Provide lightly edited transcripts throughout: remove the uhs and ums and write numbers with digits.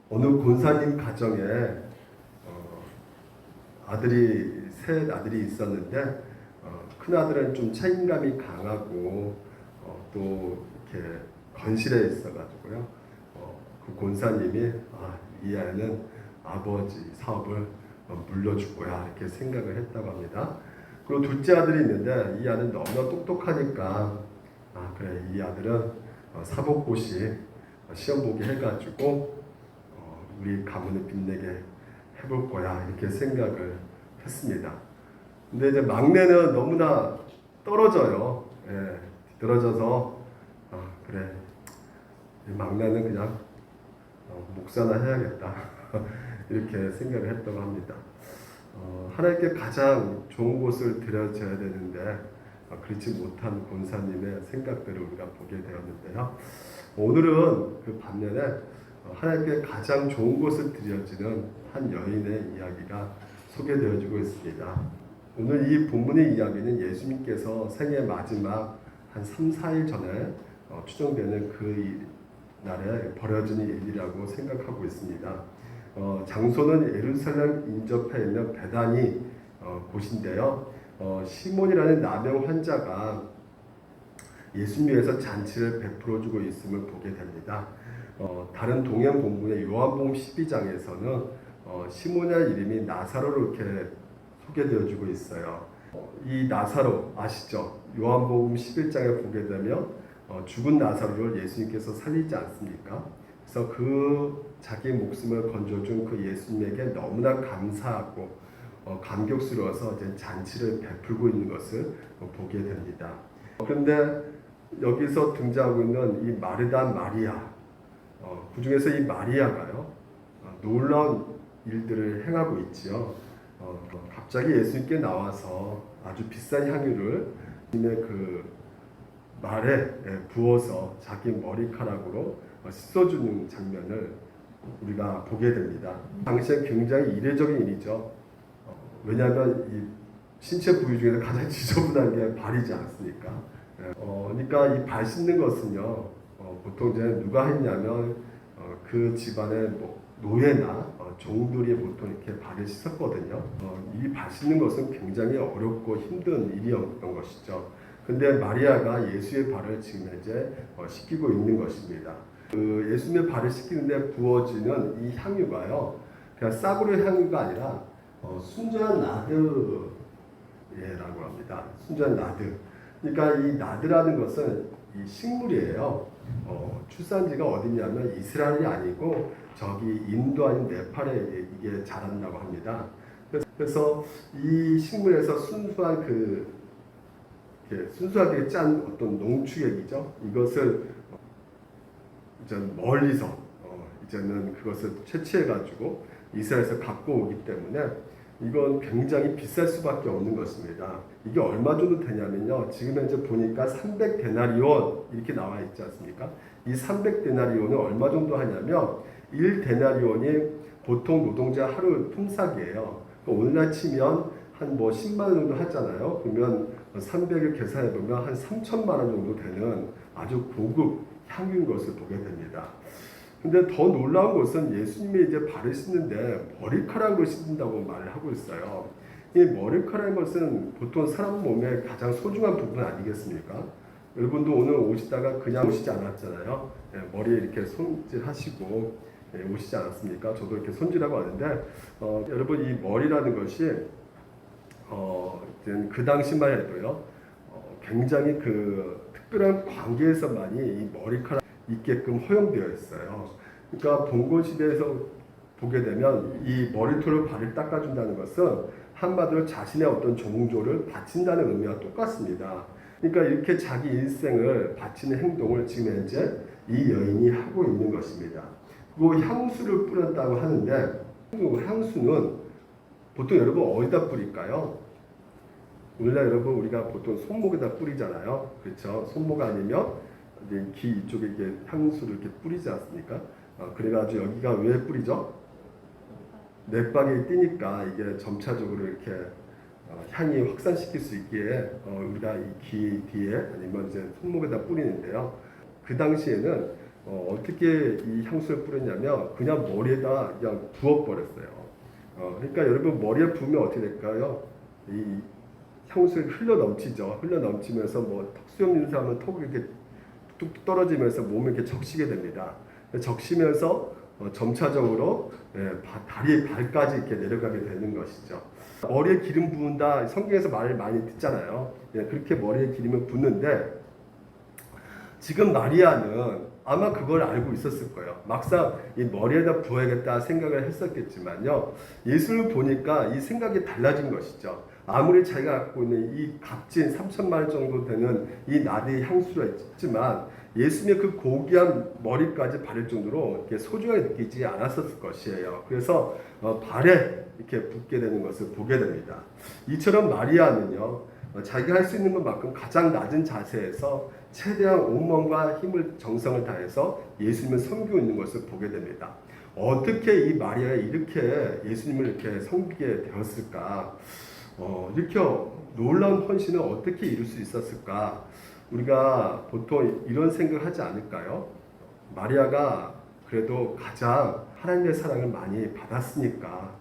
어느 권사님 가정에 어, 셋 아들이 있었는데 큰 아들은 좀 책임감이 강하고 또 이렇게 건실해 있어가지고요. 그 권사님이 이 아이는 아버지 사업을 물려줄 거야 이렇게 생각을 했다고 합니다. 그리고 둘째 아들이 있는데 이 아들은 너무나 똑똑하니까 그래 이 아들은 사법고시 시험 보게 해가지고 우리 가문을 빛내게 해볼 거야 이렇게 생각을 했습니다. 근데 이제 막내는 너무나 떨어져요. 예, 떨어져서 그래 이 막내는 그냥 목사나 해야겠다 이렇게 생각을 했다고 합니다. 하나님께 가장 좋은 곳을 드려져야 되는데 그렇지 못한 권사님의 생각들을 우리가 보게 되었는데요. 오늘은 그 반면에 하나님께 가장 좋은 곳을 드려지는 한 여인의 이야기가 소개되어지고 있습니다. 오늘 이 본문의 이야기는 예수님께서 생애 마지막 한 3, 4일 전에 추정되는 그 날에 벌어진 일이라고 생각하고 있습니다. 장소는 예루살렘 인접해 있는 베다니 곳인데요. 시몬이라는 나병 환자가 예수님 위해서 잔치를 베풀어주고 있음을 보게 됩니다. 다른 동양 본문의 요한복음 12장에서는 시몬의 이름이 나사로로 이렇게 소개되어지고 있어요. 이 나사로 아시죠? 요한복음 11장에 보게 되면 죽은 나사로를 예수님께서 살리지 않습니까? 그래서 그 자기 목숨을 건져준 그 예수님에게 너무나 감사하고 감격스러워서 이제 잔치를 베풀고 있는 것을 보게 됩니다. 그런데 여기서 등장하고 있는 이 마르다 마리아, 그 중에서 이 마리아가요 놀라운 일들을 행하고 있지요. 갑자기 예수님께 나와서 아주 비싼 향유를 주님의 그 말에 부어서 자기 머리카락으로 씻어주는 장면을 우리가 보게 됩니다. 당시에 굉장히 이례적인 일이죠. 왜냐하면 이 신체 부위 중에서 가장 지저분한 게 발이지 않습니까? 그러니까 이 발 씻는 것은요, 보통 이제 누가 했냐면 그 집안의 뭐 노예나 종들이 보통 이렇게 발을 씻었거든요. 이 발 씻는 것은 굉장히 어렵고 힘든 일이었던 것이죠. 근데 마리아가 예수의 발을 지금 현재 씻기고 있는 것입니다. 그 예수님의 발을 씻기는데 부어지는 이 향유가요, 그냥 싸구려 향유가 아니라 순전한 나드예라고 합니다. 순전한 나드. 그러니까 이 나드라는 것은 이 식물이에요. 출산지가 어디냐면 이스라엘이 아니고 저기 인도 아닌 네팔에 이게 자란다고 합니다. 그래서 이 식물에서 순수하게 짠 어떤 농축액이죠. 이것을 이제 멀리서 이제는 그것을 채취해가지고 이스라엘에서 갖고 오기 때문에 이건 굉장히 비쌀 수밖에 없는 것입니다. 이게 얼마 정도 되냐면요. 지금 현재 보니까 300데나리온 이렇게 나와 있지 않습니까? 이 300데나리온은 얼마 정도 하냐면 1데나리온이 보통 노동자 하루 품삯이에요. 오늘날 치면 한 뭐 10만 원 정도 하잖아요. 그러면 300을 계산해 보면 한 3천만 원 정도 되는 아주 고급 향유인 것을 보게 됩니다. 근데 더 놀라운 것은 예수님이 이제 발을 씻는데 머리카락으로 씻는다고 말을 하고 있어요. 이 머리카락인 것은 보통 사람 몸의 가장 소중한 부분 아니겠습니까? 여러분도 오늘 오시다가 그냥 오시지 않았잖아요. 머리에 이렇게 손질하시고 오시지 않았습니까? 저도 이렇게 손질하고 왔는데 여러분 이 머리라는 것이 그 당시만 해도요 굉장히 그 특별한 관계에서만이 이 머리카락 있게끔 허용되어 있어요. 그러니까 봉건 시대에서 보게 되면 이 머리털로 발을 닦아준다는 것은 한마디로 자신의 어떤 종조를 바친다는 의미와 똑같습니다. 그러니까 이렇게 자기 일생을 바치는 행동을 지금 현재 이 여인이 하고 있는 것입니다. 그리고 향수를 뿌렸다고 하는데 향수는 보통 여러분 어디다 뿌릴까요? 오늘날 여러분 우리가 보통 손목에다 뿌리잖아요. 그렇죠? 손목 아니면 귀 이쪽에 이게 향수를 이렇게 뿌리지 않습니까? 그래가지고 여기가 왜 뿌리죠? 넥박이 띄니까 이게 점차적으로 이렇게 향이 확산시킬 수 있기에 우리가 이 귀 뒤에 아니면 이제 손목에다 뿌리는데요. 그 당시에는 어떻게 이 향수를 뿌렸냐면 그냥 머리에다 그냥 부어버렸어요. 그러니까 여러분 머리에 부으면 어떻게 될까요? 이 향수를 흘러 넘치죠. 흘러 넘치면서 뭐 턱수염 인사하면 턱이 이렇게 뚝뚝 떨어지면서 몸을 이렇게 적시게 됩니다. 적시면서 점차적으로 다리 발까지 이렇게 내려가게 되는 것이죠. 머리에 기름 부은다 성경에서 말을 많이 듣잖아요. 그렇게 머리에 기름을 붓는데 지금 마리아는 아마 그걸 알고 있었을 거예요. 막상 이 머리에다 부어야겠다 생각을 했었겠지만요. 예수를 보니까 이 생각이 달라진 것이죠. 아무리 자기가 갖고 있는 이 값진 3천만 원 정도 되는 이 나대의 향수가 있지만 예수님의 그 고귀한 머리까지 바를 정도로 이렇게 소중하게 느끼지 않았었을 것이에요. 그래서 발에 이렇게 붓게 되는 것을 보게 됩니다. 이처럼 마리아는요, 자기가 할 수 있는 것만큼 가장 낮은 자세에서 최대한 온몸과 힘을 정성을 다해서 예수님을 섬기고 있는 것을 보게 됩니다. 어떻게 이 마리아가 이렇게 예수님을 이렇게 섬기게 되었을까? 이렇게 놀라운 헌신을 어떻게 이룰 수 있었을까? 우리가 보통 이런 생각을 하지 않을까요? 마리아가 그래도 가장 하나님의 사랑을 많이 받았으니까,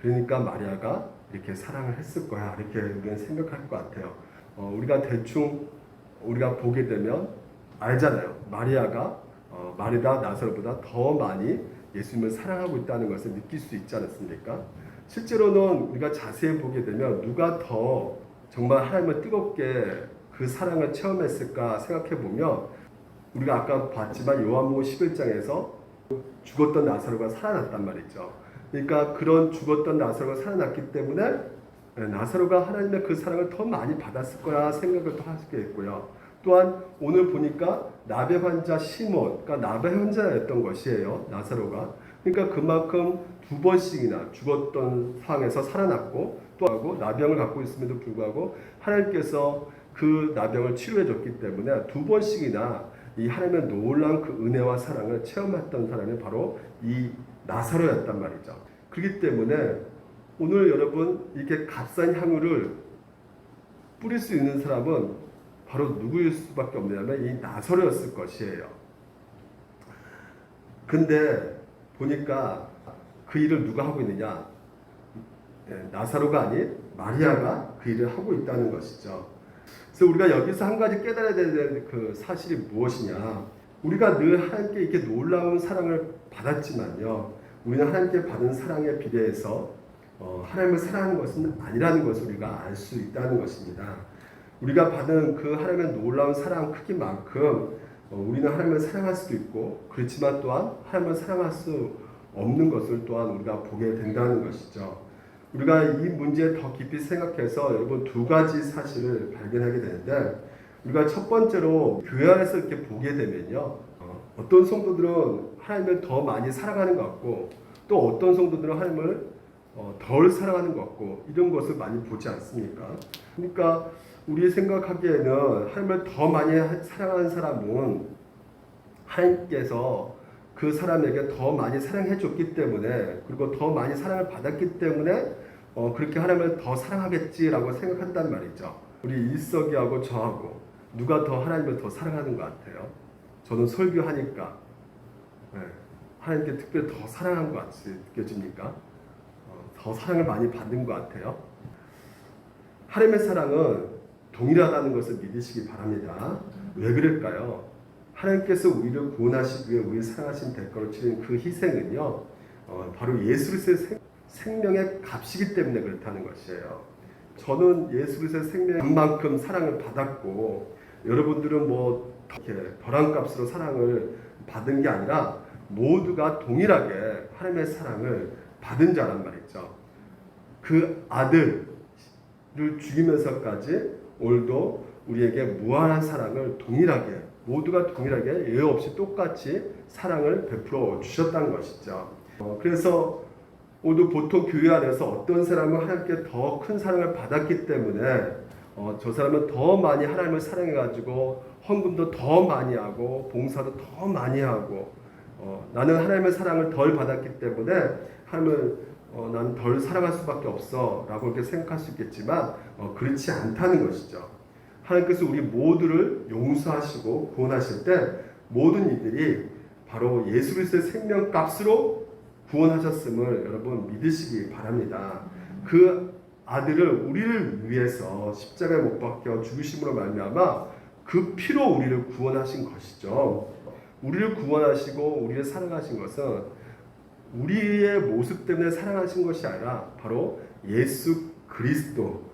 그러니까 마리아가 이렇게 사랑을 했을 거야. 이렇게 우리는 생각할 것 같아요. 우리가 대충 우리가 보게 되면 알잖아요. 마리아가 마리다 나사로보다 더 많이 예수님을 사랑하고 있다는 것을 느낄 수 있지 않습니까? 실제로는 우리가 자세히 보게 되면 누가 더 정말 하나님을 뜨겁게 그 사랑을 체험했을까 생각해 보면 우리가 아까 봤지만 요한복음 11장에서 죽었던 나사로가 살아났단 말이죠. 그러니까 그런 죽었던 나사로가 살아났기 때문에 나사로가 하나님의 그 사랑을 더 많이 받았을 거야 생각을 또 하게 했고요. 또한 오늘 보니까 나배 환자 시몬, 그러니까 나배 환자였던 것이에요. 나사로가. 그러니까 그만큼 두 번씩이나 죽었던 상황에서 살아났고 또 하고 나병을 갖고 있음에도 불구하고 하나님께서 그 나병을 치료해 줬기 때문에 두 번씩이나 이 하나님의 놀라운 그 은혜와 사랑을 체험했던 사람이 바로 이 나사로였단 말이죠. 그렇기 때문에 오늘 여러분 이렇게 값싼 향유를 뿌릴 수 있는 사람은 바로 누구일 수밖에 없냐면 이 나사로였을 것이에요. 근데 보니까 그 일을 누가 하고 있느냐? 나사로가 아닌 마리아가 그 일을 하고 있다는 것이죠. 그래서 우리가 여기서 한 가지 깨달아야 되는 그 사실이 무엇이냐? 우리가 늘 하나님께 이렇게 놀라운 사랑을 받았지만요, 우리는 하나님께 받은 사랑에 비례해서 하나님을 사랑하는 것은 아니라는 것을 우리가 알 수 있다는 것입니다. 우리가 받은 그 하나님의 놀라운 사랑 크기만큼 우리는 하나님을 사랑할 수도 있고 그렇지만 또한 하나님을 사랑할 수 없는 것을 또한 우리가 보게 된다는 것이죠. 우리가 이 문제에 더 깊이 생각해서 여러분 두 가지 사실을 발견하게 되는데 우리가 첫 번째로 교회 안에서 이렇게 보게 되면요, 어떤 성도들은 하나님을 더 많이 사랑하는 것 같고 또 어떤 성도들은 하나님을 덜 사랑하는 것 같고 이런 것을 많이 보지 않습니까? 그러니까 우리 생각하기에는 하나님을 더 많이 사랑하는 사람은 하나님께서 그 사람에게 더 많이 사랑해 줬기 때문에 그리고 더 많이 사랑을 받았기 때문에 그렇게 하나님을 더 사랑하겠지라고 생각한단 말이죠. 우리 일석이하고 저하고 누가 더 하나님을 더 사랑하는 것 같아요? 저는 설교하니까 하나님께 특별히 더 사랑한 것 같이 느껴집니까? 더 사랑을 많이 받는 것 같아요. 하나님의 사랑은 동일하다는 것을 믿으시기 바랍니다. 왜 그럴까요? 하나님께서 우리를 구원하시기 위해 우리를 사랑하신 대가로 치른 그 희생은요, 바로 예수 그리스도의 생명의 값이기 때문에 그렇다는 것이에요. 저는 예수 그리스도의 생명만큼 사랑을 받았고 여러분들은 뭐 이렇게 덜한 값으로 사랑을 받은 게 아니라 모두가 동일하게 하나님의 사랑을 받은 자란 말이죠. 그 아들을 죽이면서까지 오늘도 우리에게 무한한 사랑을 동일하게 모두가 동일하게 예외 없이 똑같이 사랑을 베풀어 주셨다는 것이죠. 그래서 오늘도 보통 교회 안에서 어떤 사람은 하나님께 더 큰 사랑을 받았기 때문에 저 사람은 더 많이 하나님을 사랑해가지고 헌금도 더 많이 하고 봉사도 더 많이 하고 나는 하나님의 사랑을 덜 받았기 때문에 하나님을 나는 덜 사랑할 수밖에 없어 라고 이렇게 생각할 수 있겠지만 그렇지 않다는 것이죠. 하나님께서 우리 모두를 용서하시고 구원하실 때 모든 이들이 바로 예수 그리스도의 생명값으로 구원하셨음을 여러분 믿으시기 바랍니다. 그 아들을 우리를 위해서 십자가에 못 박혀 죽으심으로 말미암아 그 피로 우리를 구원하신 것이죠. 우리를 구원하시고 우리를 사랑하신 것은 우리의 모습 때문에 사랑하신 것이 아니라 바로 예수 그리스도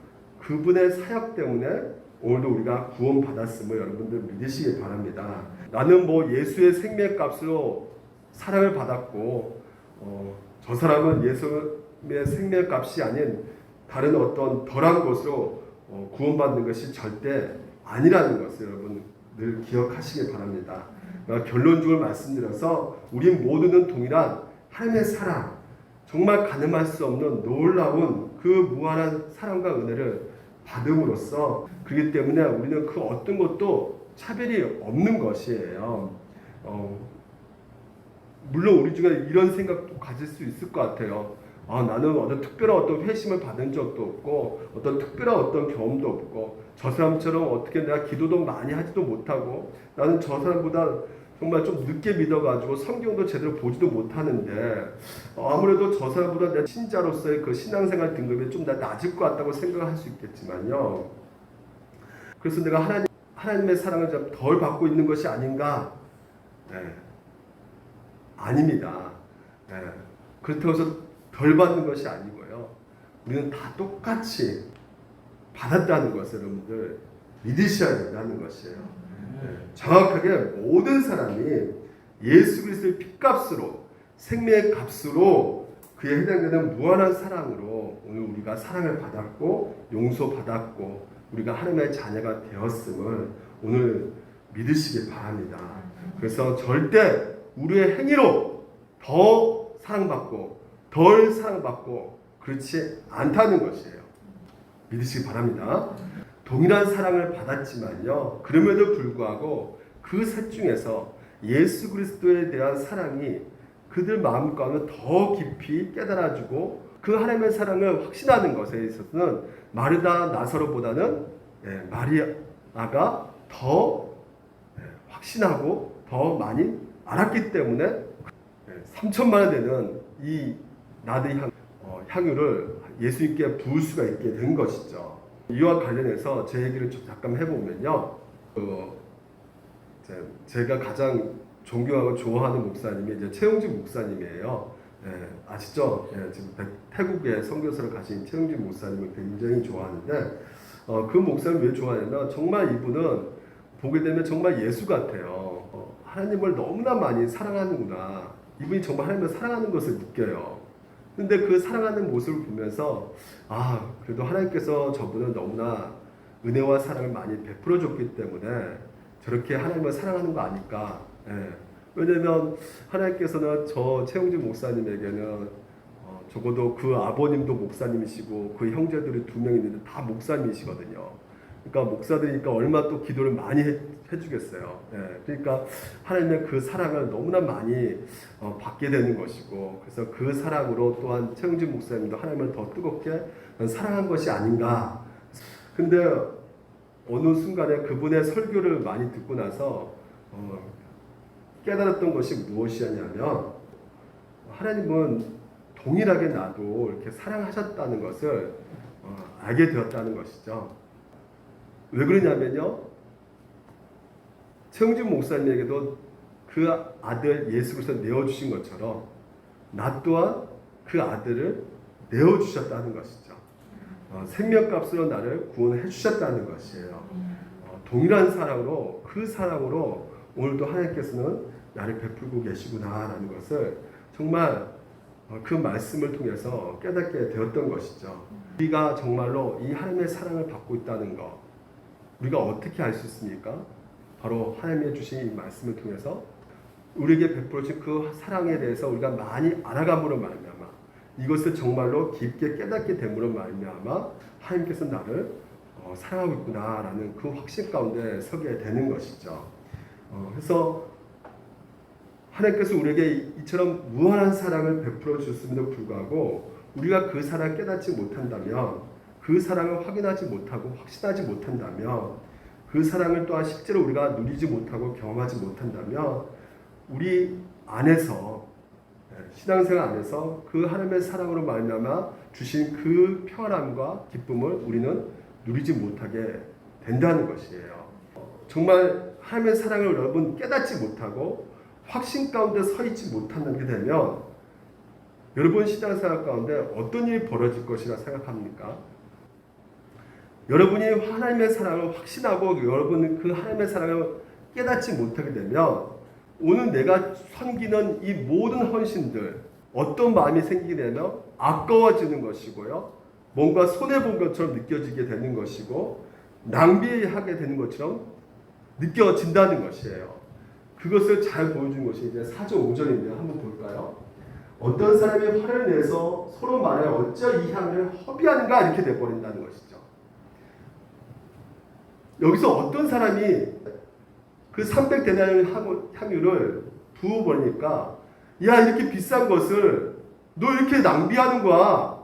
그분의 사역 때문에 오늘도 우리가 구원받았음을 여러분들 믿으시기 바랍니다. 나는 예수의 생명값으로 사랑을 받았고 저 사람은 예수의 생명값이 아닌 다른 어떤 덜한 것으로 구원받는 것이 절대 아니라는 것을 여러분 늘 기억하시기 바랍니다. 결론적으로 말씀드려서 우리 모두는 동일한 하나님의 사랑, 정말 가늠할 수 없는 놀라운 그 무한한 사랑과 은혜를 받음으로써 그렇기 때문에 우리는 그 어떤 것도 차별이 없는 것이에요. 물론 우리 중에 이런 생각도 가질 수 있을 것 같아요. 나는 특별한 회심을 받은 적도 없고 특별한 경험도 없고 저 사람처럼 어떻게 내가 기도도 많이 하지도 못하고 나는 저 사람보다 정말 좀 늦게 믿어가지고 성경도 제대로 보지도 못하는데 아무래도 저 사람보다 내 신자로서의 그 신앙생활 등급이 좀 낮을 것 같다고 생각할 수 있겠지만요. 그래서 내가 하나님의 사랑을 좀 덜 받고 있는 것이 아닌가? 네. 아닙니다. 네. 그렇다고 해서 덜 받는 것이 아니고요. 우리는 다 똑같이 받았다는 것을 여러분들 믿으셔야 된다는 것이에요. 정확하게 모든 사람이 예수 그리스도의 핏값으로 생명의 값으로 그에 해당되는 무한한 사랑으로 오늘 우리가 사랑을 받았고 용서받았고 우리가 하나님의 자녀가 되었음을 오늘 믿으시기 바랍니다. 그래서 절대 우리의 행위로 더 사랑받고 덜 사랑받고 그렇지 않다는 것이에요. 믿으시기 바랍니다. 동일한 사랑을 받았지만요. 그럼에도 불구하고 그 셋 중에서 예수 그리스도에 대한 사랑이 그들 마음 가운데 더 깊이 깨달아주고 그 하나님의 사랑을 확신하는 것에 있어서는 마르다 나사로보다는 마리아가 더 확신하고 더 많이 알았기 때문에 3천만 원 되는 이 나드 향유를 예수님께 부을 수가 있게 된 것이죠. 이와 관련해서 제 얘기를 좀 잠깐 해보면요. 제가 가장 존경하고 좋아하는 목사님이 이제 최용진 목사님이에요. 아시죠? 지금 태국에 선교사를 가신 최용진 목사님을 굉장히 좋아하는데 그 목사님 왜 좋아하냐면 정말 이분은 보게 되면 정말 예수 같아요. 하나님을 너무나 많이 사랑하는구나. 이분이 정말 하나님을 사랑하는 것을 느껴요. 근데 그 사랑하는 모습을 보면서 그래도 하나님께서 저분은 너무나 은혜와 사랑을 많이 베풀어 줬기 때문에 저렇게 하나님을 사랑하는 거 아닐까. 왜냐면 하나님께서는 저 최용진 목사님에게는 적어도 그 아버님도 목사님이시고 그 형제들이 2명 있는데 다 목사님이시거든요. 그러니까 목사들이니까 얼마나 또 기도를 많이 해주겠어요. 그러니까 하나님의 그 사랑을 너무나 많이 받게 되는 것이고 그래서 그 사랑으로 또한 최용진 목사님도 하나님을 더 뜨겁게 사랑한 것이 아닌가. 근데 어느 순간에 그분의 설교를 많이 듣고 나서 깨달았던 것이 무엇이었냐면 하나님은 동일하게 나도 이렇게 사랑하셨다는 것을 알게 되었다는 것이죠. 왜 그러냐면요. 최용진 목사님에게도 그 아들 예수 그리스도 내어주신 것처럼 나 또한 그 아들을 내어주셨다는 것이죠. 생명값으로 나를 구원해 주셨다는 것이에요. 동일한 사랑으로 그 사랑으로 오늘도 하나님께서는 나를 베풀고 계시구나라는 것을 정말 그 말씀을 통해서 깨닫게 되었던 것이죠. 우리가 정말로 이 하나님의 사랑을 받고 있다는 것 우리가 어떻게 알 수 있습니까? 바로 하나님의 주신 이 말씀을 통해서 우리에게 베풀어 주신 그 사랑에 대해서 우리가 많이 알아감으로 말미암아 이것을 정말로 깊게 깨닫게 됨으로 말미암아 하나님께서 나를 사랑하고 있구나라는 그 확신 가운데 서게 되는 것이죠. 그래서 하나님께서 우리에게 이처럼 무한한 사랑을 베풀어 주셨음에도 불구하고 우리가 그 사랑을 깨닫지 못한다면 그 사랑을 확인하지 못하고 확신하지 못한다면 그 사랑을 또한 실제로 우리가 누리지 못하고 경험하지 못한다면 우리 안에서 신앙생활 안에서 그 하나님의 사랑으로 말미암아 주신 그 평안함과 기쁨을 우리는 누리지 못하게 된다는 것이에요. 정말 하나님의 사랑을 여러분 깨닫지 못하고 확신 가운데 서 있지 못하게 되면 여러분 신앙생활 가운데 어떤 일이 벌어질 것이라 생각합니까? 여러분이 하나님의 사랑을 확신하고 여러분은 그 하나님의 사랑을 깨닫지 못하게 되면 오늘 내가 섬기는 이 모든 헌신들 어떤 마음이 생기게 되면 아까워지는 것이고요. 뭔가 손해본 것처럼 느껴지게 되는 것이고 낭비하게 되는 것처럼 느껴진다는 것이에요. 그것을 잘 보여준 것이 이제 4절 5절인데요. 한번 볼까요? 어떤 사람이 화를 내서 서로 말해 어찌 이 향을 허비하는가 이렇게 돼버린다는 것이죠. 여기서 어떤 사람이 그 300데나리온 향유를 부어버리니까 야 이렇게 비싼 것을 너 이렇게 낭비하는 거야.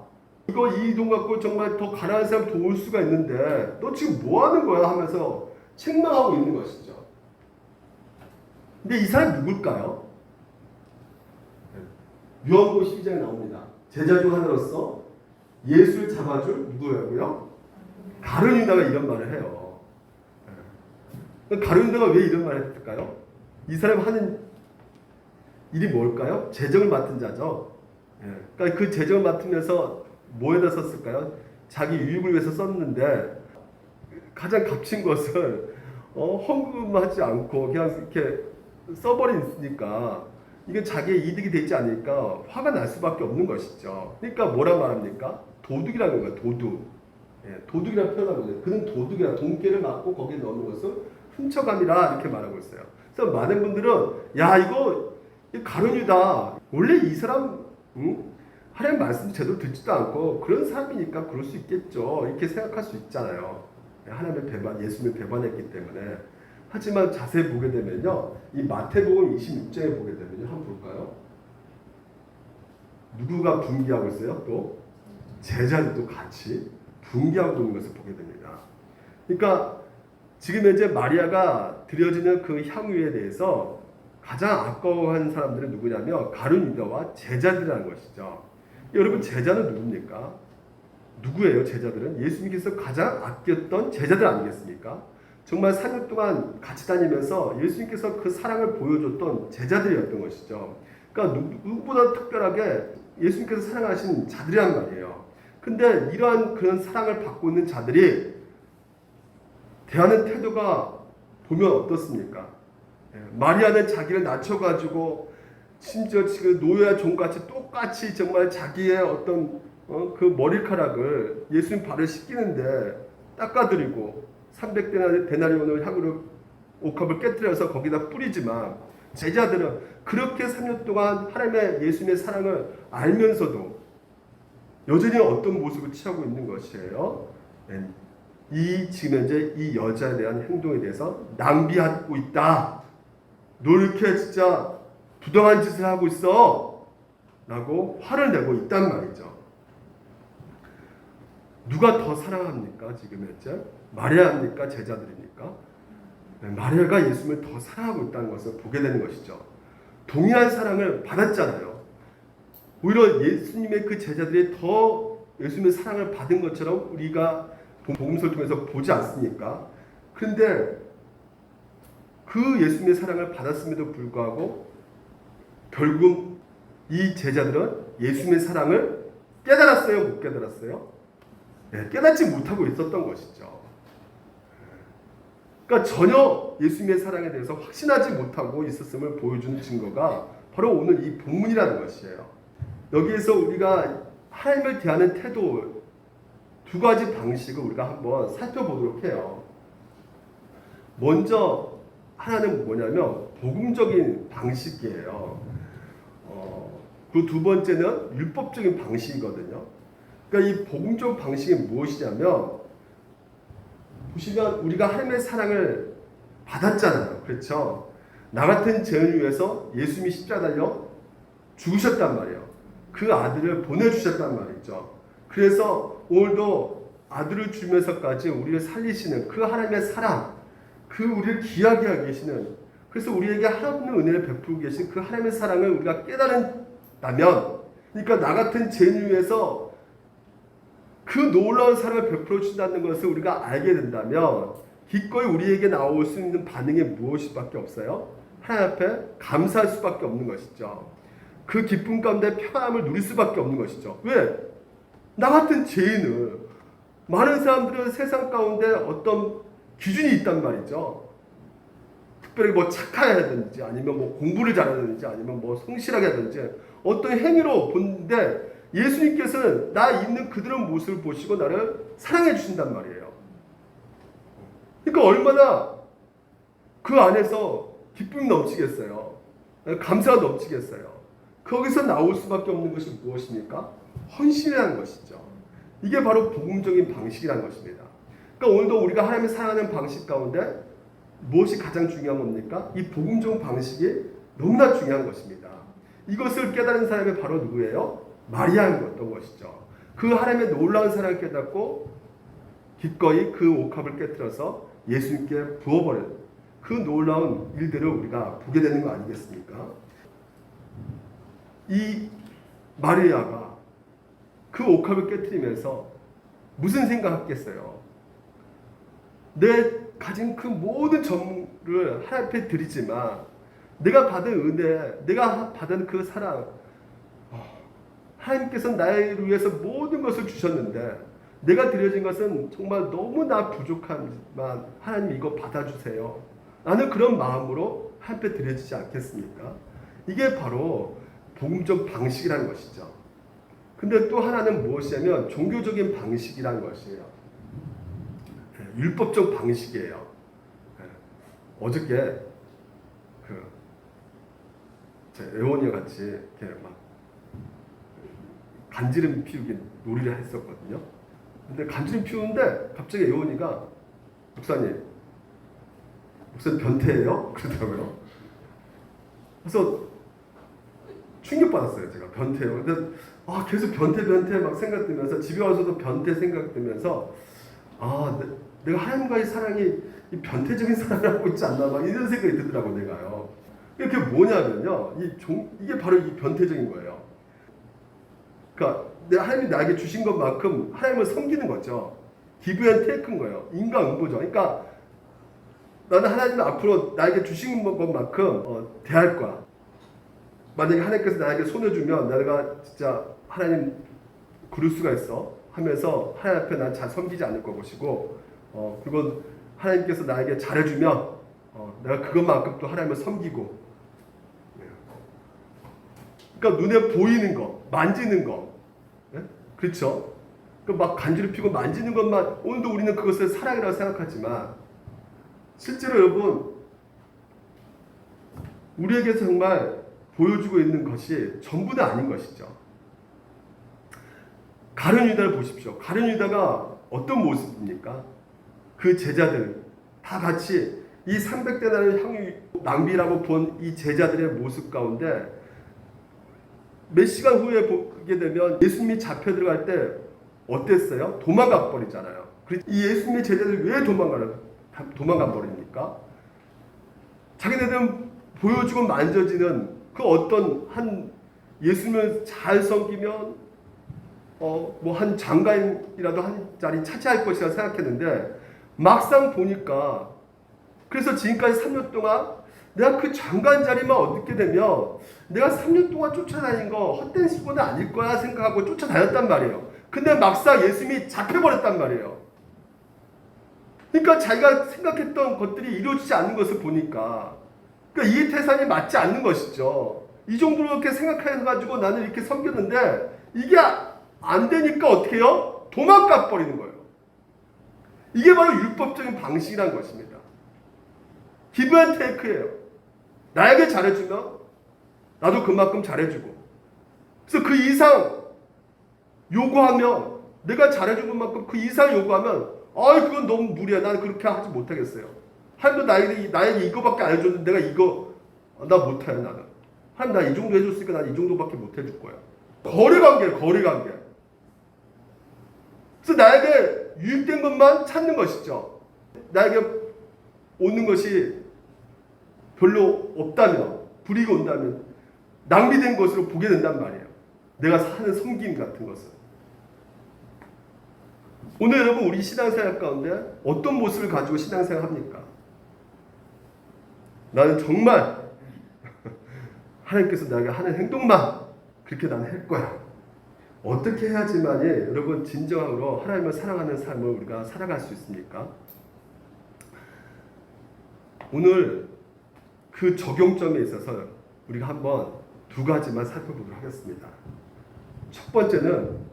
이거 이 돈 갖고 정말 더 가난한 사람 도울 수가 있는데 너 지금 뭐 하는 거야 하면서 책망하고 있는 것이죠. 근데 이 사람이 누굴까요? 요한복음 12장에 나옵니다. 제자 중 하나로서 예수를 잡아줄 누구라고요? 가룟 유다가 이런 말을 해요. 가룟 유다가 왜 이런 말을 했을까요? 이 사람이 하는 일이 뭘까요? 재정을 맡은 자죠. 그러니까 그 재정을 맡으면서 뭐에다 썼을까요? 자기 유익을 위해서 썼는데 가장 값진 것을 헌금하지 않고 그냥 이렇게 써버리니까 이게 자기의 이득이 되지 않으니까 화가 날 수밖에 없는 것이죠. 그러니까 뭐라 말합니까? 도둑이라는 거예요. 도둑. 도둑이라는 표현하거든요. 그는 도둑이라 돈깨를 맞고 거기에 넣는 것을 훔쳐감이라 이렇게 말하고 있어요. 그래서 많은 분들은 야 이거 가룟 유다 원래 이 사람 하나님 말씀 제대로 듣지도 않고 그런 사람이니까 그럴 수 있겠죠. 이렇게 생각할 수 있잖아요. 하나님의 배반, 예수님을 배반했기 때문에. 하지만 자세히 보게 되면요. 이 마태복음 26장에 보게 되면요. 한번 볼까요? 누구가 분기하고 있어요? 또 제자들도 같이 분기하고 있는 것을 보게 됩니다. 그러니까 지금 현재 마리아가 드려지는 그 향유에 대해서 가장 아까워한 사람들은 누구냐면 가룟 유다와 제자들이라는 것이죠. 여러분 제자는 누굽니까? 누구예요? 제자들은 예수님께서 가장 아꼈던 제자들 아니겠습니까? 정말 3년 동안 같이 다니면서 예수님께서 그 사랑을 보여줬던 제자들이었던 것이죠. 그러니까 누구보다 특별하게 예수님께서 사랑하신 자들이란 말이에요. 근데 이러한 그런 사랑을 받고 있는 자들이 대하는 태도가 보면 어떻습니까? 마리아는 자기를 낮춰가지고 심지어 지금 노예와 종같이 똑같이 정말 자기의 어떤 그 머리카락을 예수님 발을 씻기는데 닦아드리고 300데나리온을 향으로 옥합을 깨뜨려서 거기다 뿌리지만 제자들은 그렇게 3년 동안 하나님의 예수님의 사랑을 알면서도 여전히 어떤 모습을 취하고 있는 것이에요. 이 지금 현재 이 여자에 대한 행동에 대해서 낭비하고 있다. 너 이렇게 진짜 부당한 짓을 하고 있어. 라고 화를 내고 있단 말이죠. 누가 더 사랑합니까? 지금 현재? 마리아입니까? 제자들입니까? 마리아가 예수님을 더 사랑하고 있다는 것을 보게 되는 것이죠. 동일한 사랑을 받았잖아요. 오히려 예수님의 그 제자들이 더 예수님의 사랑을 받은 것처럼 우리가 복음서를 통해서 보지 않습니까? 그런데 그 예수님의 사랑을 받았음에도 불구하고 결국 이 제자들은 예수님의 사랑을 깨달았어요? 못 깨달았어요? 깨닫지 못하고 있었던 것이죠. 그러니까 전혀 예수님의 사랑에 대해서 확신하지 못하고 있었음을 보여주는 증거가 바로 오늘 이 본문이라는 것이에요. 여기에서 우리가 하나님을 대하는 태도 두 가지 방식을 우리가 한번 살펴보도록 해요. 먼저 하나는 뭐냐면 복음적인 방식이에요. 그 두 번째는 율법적인 방식이거든요. 그러니까 이 복음적 방식이 무엇이냐면 보시면 우리가 하나님의 사랑을 받았잖아요. 그렇죠? 나 같은 죄인을 위해서 예수님이 십자가 달려 죽으셨단 말이에요. 그 아들을 보내주셨단 말이죠. 그래서 오늘도 아들을 주면서까지 우리를 살리시는 그 하나님의 사랑, 그 우리를 귀하게 하고 계시는, 그래서 우리에게 하나님의 은혜를 베풀고 계신 그 하나님의 사랑을 우리가 깨달은다면, 그러니까 나 같은 죄인 위해서 그 놀라운 사랑을 베풀어 주신다는 것을 우리가 알게 된다면 기꺼이 우리에게 나올 수 있는 반응이 무엇밖에 없어요? 하나님 앞에 감사할 수밖에 없는 것이죠. 그 기쁨 가운데 평안함을 누릴 수밖에 없는 것이죠. 왜? 나 같은 죄인을, 많은 사람들은 세상 가운데 어떤 기준이 있단 말이죠. 특별히 뭐 착하야든지 아니면 뭐 공부를 잘하든지 아니면 뭐 성실하게 하든지 어떤 행위로 보는데, 예수님께서는 나 있는 그대로 모습을 보시고 나를 사랑해 주신단 말이에요. 그러니까 얼마나 그 안에서 기쁨이 넘치겠어요. 감사가 넘치겠어요. 거기서 나올 수밖에 없는 것이 무엇입니까? 헌신이라는 것이죠. 이게 바로 복음적인 방식이라는 것입니다. 그러니까 오늘도 우리가 하나님을 사랑하는 방식 가운데 무엇이 가장 중요한 겁니까? 이 복음적 방식이 너무나 중요한 것입니다. 이것을 깨달은 사람이 바로 누구예요? 마리아였던 것이죠. 그 하나님의 놀라운 사랑을 깨닫고 기꺼이 그 옥합을 깨뜨려서 예수님께 부어버린 그 놀라운 일들을 우리가 보게 되는 거 아니겠습니까? 이 마리아가 그 옥합을 깨뜨리면서 무슨 생각했겠어요? 내 가진 그 모든 전부를 하나님 앞에 드리지만 내가 받은 은혜, 내가 받은 그 사랑, 하나님께서 나를 위해서 모든 것을 주셨는데 내가 드려진 것은 정말 너무나 부족하지만 하나님 이거 받아주세요. 나는 그런 마음으로 하나님 앞에 드려지지 않겠습니까? 이게 바로 복음적 방식이라는 것이죠. 근데 또 하나는 무엇이냐면 종교적인 방식이라는 것이에요. 율법적 방식이에요. 어저께 애원이 같이 이렇게 막 간지름 피우기 놀이를 했었거든요. 근데 간지름 피우는데 갑자기 애원이가 목사님 변태예요? 그러더라고요. 그래서 충격받았어요. 제가 변태예요. 근데 계속 변태 막 생각되면서 집에 와서도 변태 생각되면서 내가 하나님과의 사랑이 이 변태적인 사랑을 하고 있지 않나 막 이런 생각이 들더라고 내가요. 이게 뭐냐면요, 이게 바로 이 변태적인 거예요. 그러니까 하나님이 나에게 주신 것만큼 하나님을 섬기는 거죠. give and take인 거예요. 인과응보죠. 그러니까 나는 하나님 앞으로 나에게 주신 것만큼 대할 거야. 만약에 하나님께서 나에게 손을 주면 내가 진짜 하나님 그럴 수가 있어 하면서 하나님 앞에 난 잘 섬기지 않을 것이고, 그리고 하나님께서 나에게 잘해주면 내가 그것만큼 또 하나님을 섬기고. 그러니까 눈에 보이는 거, 만지는 거, 네? 그렇죠? 막 간지를 피고 만지는 것만 오늘도 우리는 그것을 사랑이라고 생각하지만 실제로 여러분 우리에게 정말 보여주고 있는 것이 전부는 아닌 것이죠. 가룟 유다를 보십시오. 가룟 유다가 어떤 모습입니까? 그 제자들 다 같이 이 300데나리온 향유 낭비라고 본 이 제자들의 모습 가운데 몇 시간 후에 보게 되면 예수님이 잡혀 들어갈 때 어땠어요? 도망가 버리잖아요. 이 예수님의 제자들이 왜 도망가 버립니까? 자기네들은 보여주고 만져지는 그 어떤 한 예수님을 잘 섬기면 뭐 한 장관이라도 한 자리 차지할 것이라 생각했는데 막상 보니까, 그래서 지금까지 3년 동안 내가 그 장관 자리만 얻게 되면 내가 3년 동안 쫓아다닌 거 헛된 수고는 아닐 거야 생각하고 쫓아다녔단 말이에요. 근데 막상 예수님이 잡혀버렸단 말이에요. 그러니까 자기가 생각했던 것들이 이루어지지 않는 것을 보니까 그러니까 이 태산이 맞지 않는 것이죠. 이 정도로 이렇게 생각해가지고 나는 이렇게 섬겼는데 이게 안 되니까 어떻게 해요? 도망가 버리는 거예요. 이게 바로 율법적인 방식이라는 것입니다. give and take예요. 나에게 잘해주면 나도 그만큼 잘해주고, 그래서 그 이상 요구하면 내가 잘해준 것만큼 그 이상 요구하면 그건 너무 무리야. 나는 그렇게 하지 못하겠어요. 하나님도 나에게 이거밖에 안 해줬는데 내가 이거 나 못해요. 나는 하나님 나 이 정도 해줬으니까 난 이 정도밖에 못 해줄 거야. 거래관계예요. 거래관계. 그래서 나에게 유익된 것만 찾는 것이죠. 나에게 오는 것이 별로 없다면, 불이익이 온다면 낭비된 것으로 보게 된단 말이에요. 내가 하는 섬김 같은 것을. 오늘 여러분 우리 신앙생활 가운데 어떤 모습을 가지고 신앙생활 합니까? 나는 정말 하나님께서 나에게 하는 행동만 그렇게 나는 할 거야. 어떻게 해야지만이 여러분 진정으로 하나님을 사랑하는 삶을 우리가 살아갈 수 있습니까? 오늘 그 적용점에 있어서 우리가 한번 두 가지만 살펴보도록 하겠습니다. 첫 번째는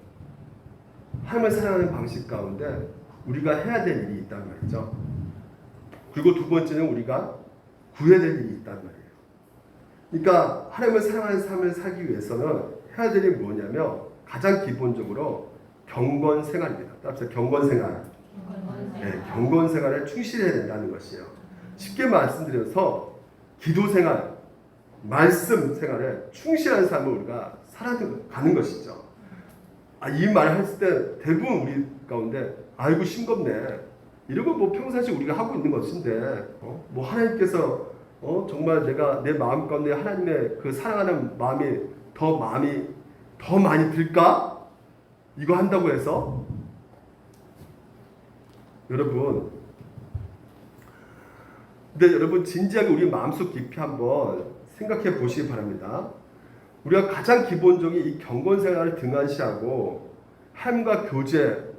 하나님을 사랑하는 방식 가운데 우리가 해야 될 일이 있단 말이죠. 그리고 두 번째는 우리가 구해야 될 일이 있단 말이에요. 그러니까 하나님을 사랑하는 삶을 살기 위해서는 해야 될 일이 뭐냐면 가장 기본적으로 경건 생활입니다. 따라서 경건 생활. 네, 경건 생활에 충실해야 된다는 것이에요. 쉽게 말씀드려서 기도 생활, 말씀 생활에 충실한 삶을 우리가 살아가는 것이죠. 이 말을 했을 때 대부분 우리 가운데 아이고 싱겁네. 이런 거 뭐 평상시 우리가 하고 있는 것인데 뭐 하나님께서 정말 내가 내 마음 가운데 하나님의 그 사랑하는 마음이 더 많이 들까? 이거 한다고 해서 여러분, 근데 여러분 진지하게 우리 마음속 깊이 한번 생각해 보시기 바랍니다. 우리가 가장 기본적인 이 경건 생활을 등한시하고 하나님과 교제,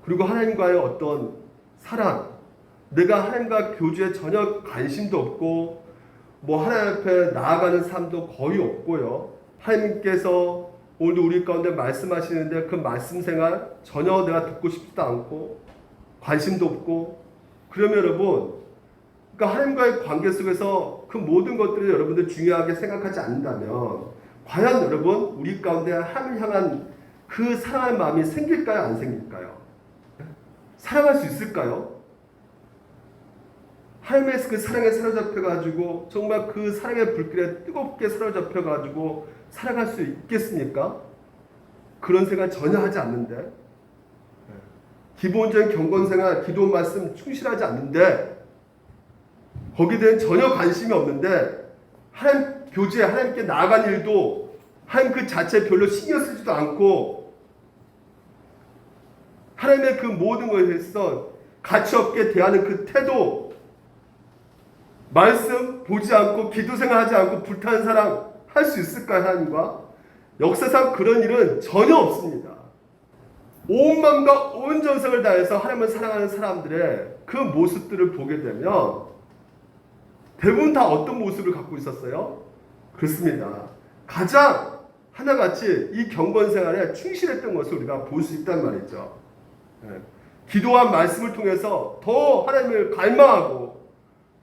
그리고 하나님과의 어떤 사랑, 내가 하나님과 교제에 전혀 관심도 없고 뭐 하나님 앞에 나아가는 삶도 거의 없고요. 하나님께서 오늘도 우리 가운데 말씀하시는데 그 말씀 생활 전혀 내가 듣고 싶지도 않고 관심도 없고, 그러면 여러분, 그러니까 하나님과의 관계 속에서 그 모든 것들을 여러분들 중요하게 생각하지 않는다면 과연 여러분 우리 가운데 하나님을 향한 그 사랑하는 마음이 생길까요? 안 생길까요? 사랑할 수 있을까요? 하나님의 그 사랑에 사로잡혀가지고 정말 그 사랑의 불길에 뜨겁게 사로잡혀가지고 살아갈 수 있겠습니까? 그런 생각 전혀 하지 않는데, 기본적인 경건생활, 기도 말씀 충실하지 않는데, 거기에 대한 전혀 관심이 없는데, 하나님 교제, 하나님께 나아간 일도 하나님 그 자체에 별로 신경 쓰지도 않고, 하나님의 그 모든 것에 대해서 가치 없게 대하는 그 태도, 말씀 보지 않고 기도 생활하지 않고 불타는 사랑 할 수 있을까요? 하나님과 역사상 그런 일은 전혀 없습니다. 온 마음과 온 정성을 다해서 하나님을 사랑하는 사람들의 그 모습들을 보게 되면 대부분 다 어떤 모습을 갖고 있었어요? 그렇습니다. 가장 하나같이 이 경건 생활에 충실했던 것을 우리가 볼 수 있단 말이죠. 기도와 말씀을 통해서 더 하나님을 갈망하고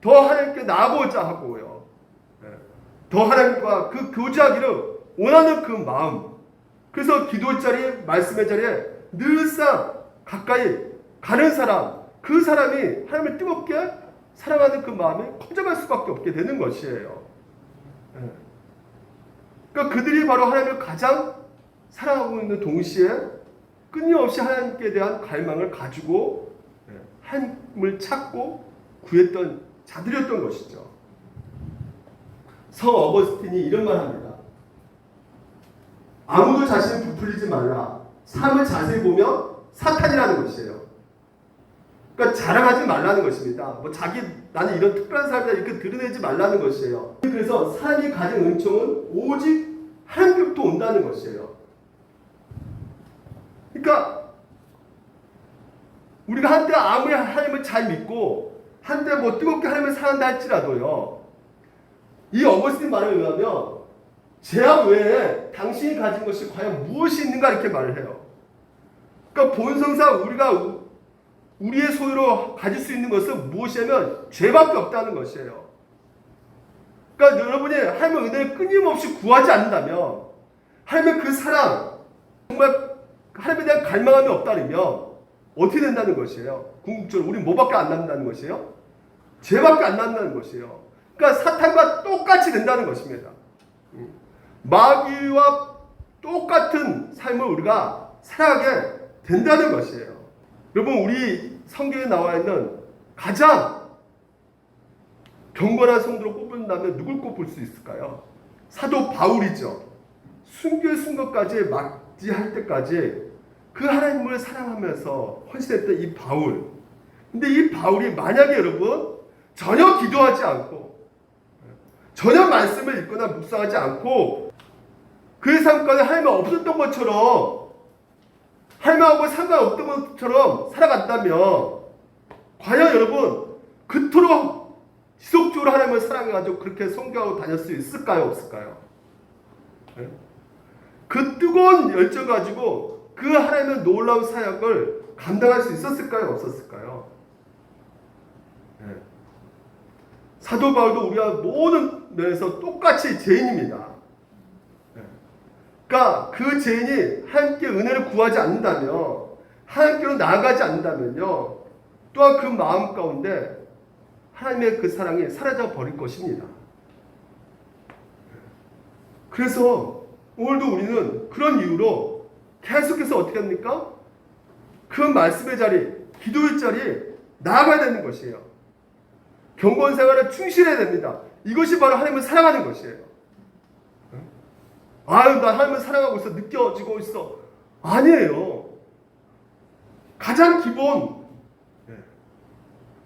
더 하나님께 나아보자 하고요. 더 하나님과 그 교제하기를 원하는 그 마음. 그래서 기도 자리, 말씀의 자리에 늘상 가까이 가는 사람, 그 사람이 하나님을 뜨겁게 사랑하는 그 마음이 커져갈 수밖에 없게 되는 것이에요. 그러니까 그들이 바로 하나님을 가장 사랑하고 있는 동시에 끊임없이 하나님께 대한 갈망을 가지고 하나님을 찾고 구했던 자들이었던 것이죠. 성 어거스틴이 이런 말 합니다. 아무도 자신을 부풀리지 말라. 삶을 자세히 보면 사탄이라는 것이에요. 그러니까 자랑하지 말라는 것입니다. 뭐 나는 이런 특별한 삶이다 이렇게 드러내지 말라는 것이에요. 그래서 사람이 가진 은총은 오직 하나님께로부터 온다는 것이에요. 그러니까 우리가 한때 아무리 하나님을 잘 믿고 한때 뭐 뜨겁게 하나님을 사랑한다 할지라도요, 이 어거스틴 말에 의하면 죄악 외에 당신이 가진 것이 과연 무엇이 있는가 이렇게 말을 해요. 그러니까 본성상 우리가 우리의 소유로 가질 수 있는 것은 무엇이냐면 죄밖에 없다는 것이에요. 그러니까 여러분이 하나님의 은혜를 끊임없이 구하지 않는다면, 하나님의 그 사랑, 정말 하나님에 대한 갈망함이 없다면 어떻게 된다는 것이에요? 궁극적으로 우리는 뭐밖에 안 남는다는 것이에요? 죄밖에 안 남는다는 것이에요. 그러니까 사탄과 똑같이 된다는 것입니다. 마귀와 똑같은 삶을 우리가 살아가게 된다는 것이에요. 여러분, 우리 성경에 나와 있는 가장 경건한 성도로 꼽는다면 누굴 꼽을 수 있을까요? 사도 바울이죠. 순교의 순간까지 맞이할 때까지 그 하나님을 사랑하면서 헌신했던 이 바울. 근데 이 바울이 만약에 여러분 전혀 기도하지 않고 전혀 말씀을 읽거나 묵상하지 않고 그의 삶 가운데 하나님이 없었던 것처럼 하나님하고 상관없던 것처럼 살아갔다면 과연 여러분 그토록 지속적으로 하나님을 사랑해가지고 그렇게 선교하고 다닐 수 있을까요? 없을까요? 네? 그 뜨거운 열정 가지고 그 하나님의 놀라운 사역을 감당할 수 있었을까요? 없었을까요? 네. 사도 바울도 우리가 모든 면에서 똑같이 죄인입니다. 네. 그러니까 그 죄인이 하나님께 은혜를 구하지 않는다면, 하나님께로 나아가지 않는다면요, 또한 그 마음 가운데 하나님의 그 사랑이 사라져 버릴 것입니다. 그래서 오늘도 우리는 그런 이유로 계속해서 어떻게 합니까? 그 말씀의 자리, 기도의 자리에 나아가야 되는 것이에요. 경건 생활에 충실해야 됩니다. 이것이 바로 하나님을 사랑하는 것이에요. 아유, 나 하나님을 사랑하고 있어. 느껴지고 있어. 아니에요. 가장 기본,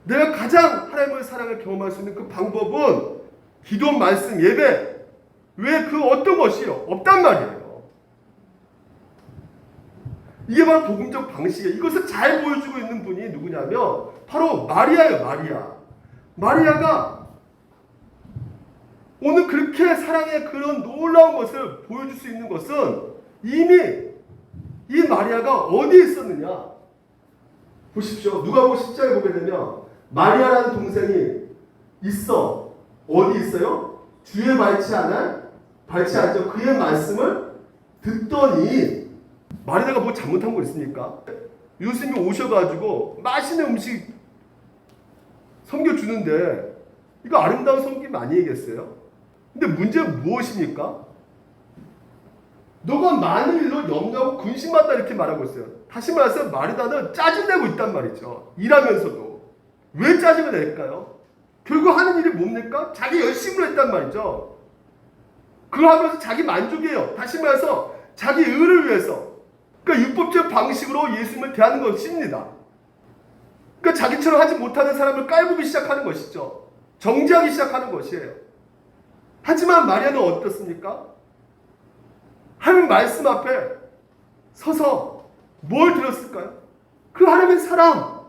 내가 가장 하나님의 사랑을 경험할 수 있는 그 방법은 기도, 말씀, 예배, 왜 그 어떤 것이요? 없단 말이에요. 이게 바로 복음적 방식이에요. 이것을 잘 보여주고 있는 분이 누구냐면 바로 마리아예요. 마리아가 오늘 그렇게 사랑의 그런 놀라운 것을 보여줄 수 있는 것은 이미 이 마리아가 어디에 있었느냐? 보십시오. 누가복음 10장에 보게 되면 마리아라는 동생이 있어. 어디 있어요? 주의 발치 않죠. 그의 말씀을 듣더니 마리아가 뭐 잘못한 거 있습니까? 예수님이 오셔가지고 맛있는 음식 섬겨주는데 이거 아름다운 섬김 아니겠어요? 근데 문제는 무엇입니까? 너가 많은 일로 염려하고 근심한다 이렇게 말하고 있어요. 다시 말해서 마리아는 짜증내고 있단 말이죠. 일하면서도. 왜 짜증을 낼까요? 결국 하는 일이 뭡니까? 자기 열심으로 했단 말이죠. 그거 하면서 자기 만족이에요. 다시 말해서 자기 의를 위해서. 그러니까 율법적 방식으로 예수님을 대하는 것입니다. 그러니까 자기처럼 하지 못하는 사람을 깔보기 시작하는 것이죠. 정죄하기 시작하는 것이에요. 하지만 마리아는 어떻습니까? 하나님 말씀 앞에 서서 뭘 들었을까요? 그 하나님의 사랑,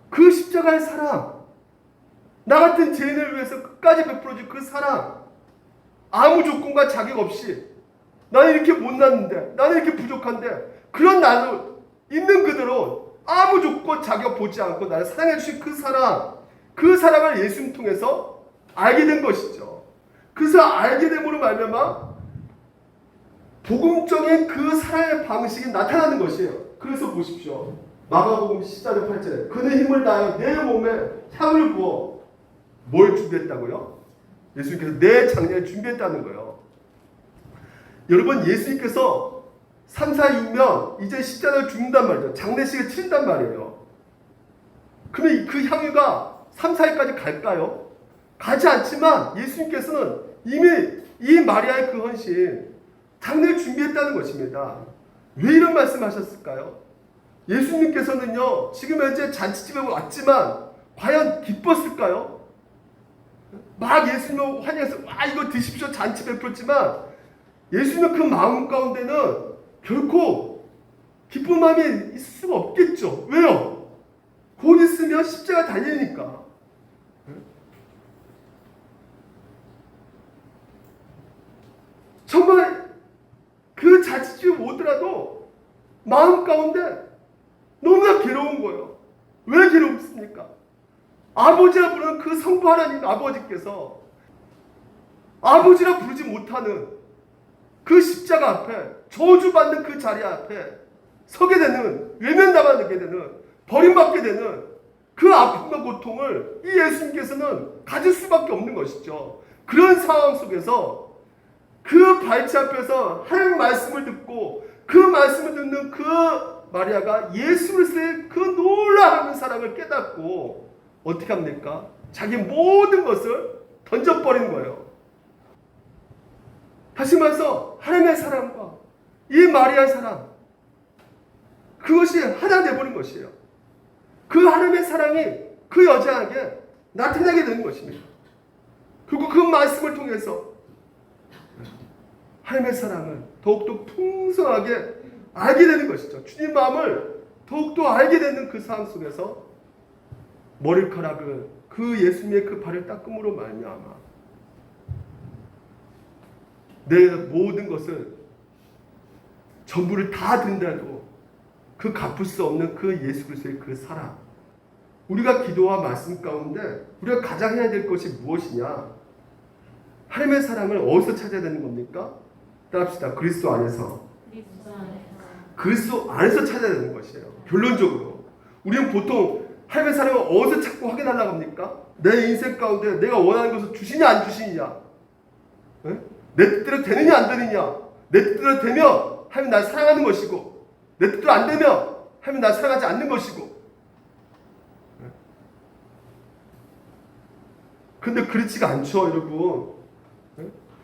그 십자가의 사랑, 나 같은 죄인을 위해서 끝까지 베풀어준 그 사랑, 아무 조건과 자격 없이 나는 이렇게 못났는데, 나는 이렇게 부족한데, 그런 나를 있는 그대로 아무 조건 자격 보지 않고 나를 사랑해 주신 그 사랑, 그 사랑을 예수님 통해서 알게 된 것이죠. 그래서 알게 됨으로 말미암아 복음적인 그 사랑의 방식이 나타나는 것이에요. 그래서 보십시오. 마가복음 14장 8절에 그는 힘을 다하여 내 몸에 향을 부어 뭘 준비했다고요? 예수님께서 내 장례를 준비했다는 거예요. 여러분, 예수님께서 3, 4, 6년 이제 십자가를 죽는단 말이죠. 장례식을 치른단 말이에요. 그러면 그 향유가 3, 4일까지 갈까요? 가지 않지만 예수님께서는 이미 이 마리아의 그 헌신, 장례를 준비했다는 것입니다. 왜 이런 말씀하셨을까요? 예수님께서는요, 지금 현재 잔치집에 왔지만 과연 기뻤을까요? 막 예수님을 환영해서 와 이거 드십시오 잔치 베풀었지만 예수님은 그 마음 가운데는 결코 기쁜 마음이 있을 수가 없겠죠. 왜요? 곧 있으면 십자가 달리니까. 정말 그 잔치집에 오더라도 마음 가운데 너무나 괴로운 거예요. 왜 괴롭습니까? 아버지라 부르는 그 성부 하나님 아버지께서 아버지라 부르지 못하는 그 십자가 앞에 저주받는 그 자리 앞에 서게 되는, 외면당하게 되는, 버림받게 되는 그 아픔과 고통을 이 예수님께서는 가질 수밖에 없는 것이죠. 그런 상황 속에서 그 발치 앞에서 하나님 말씀을 듣고 그 말씀을 듣는 그 마리아가 예수님의 그 놀라운 사랑을 깨닫고 어떻게 합니까? 자기 모든 것을 던져버리는 거예요. 다시 말해서 하나님의 사랑과 이 마리아의 사랑, 그것이 하나 되어버린 것이에요. 그 하나님의 사랑이 그 여자에게 나타나게 되는 것입니다. 그리고 그 말씀을 통해서 하나님의 사랑을 더욱더 풍성하게 알게 되는 것이죠. 주님 마음을 더욱더 알게 되는 그 삶 속에서 머리카락을 그 예수님의 그 발을 닦음으로 말미암아 내 모든 것을 전부를 다 든다도 그 갚을 수 없는 그 예수 그리스도의 그 사랑, 우리가 기도와 말씀 가운데 우리가 가장 해야 될 것이 무엇이냐? 하나님의 사랑을 어디서 찾아야 되는 겁니까? 따라합시다. 그리스도 안에서. 그리스도 안에서 찾아야 되는 것이에요. 결론적으로 우리는 보통 하나님의 사랑을 어디서 찾고 확인하려고 합니까? 내 인생 가운데 내가 원하는 것을 주시냐 안 주시느냐, 네? 내 뜻대로 되느냐 안 되느냐. 내 뜻대로 되면 하나님 날 사랑하는 것이고, 내 뜻대로 안 되면 하나님 날 사랑하지 않는 것이고. 근데 그렇지가 않죠, 여러분.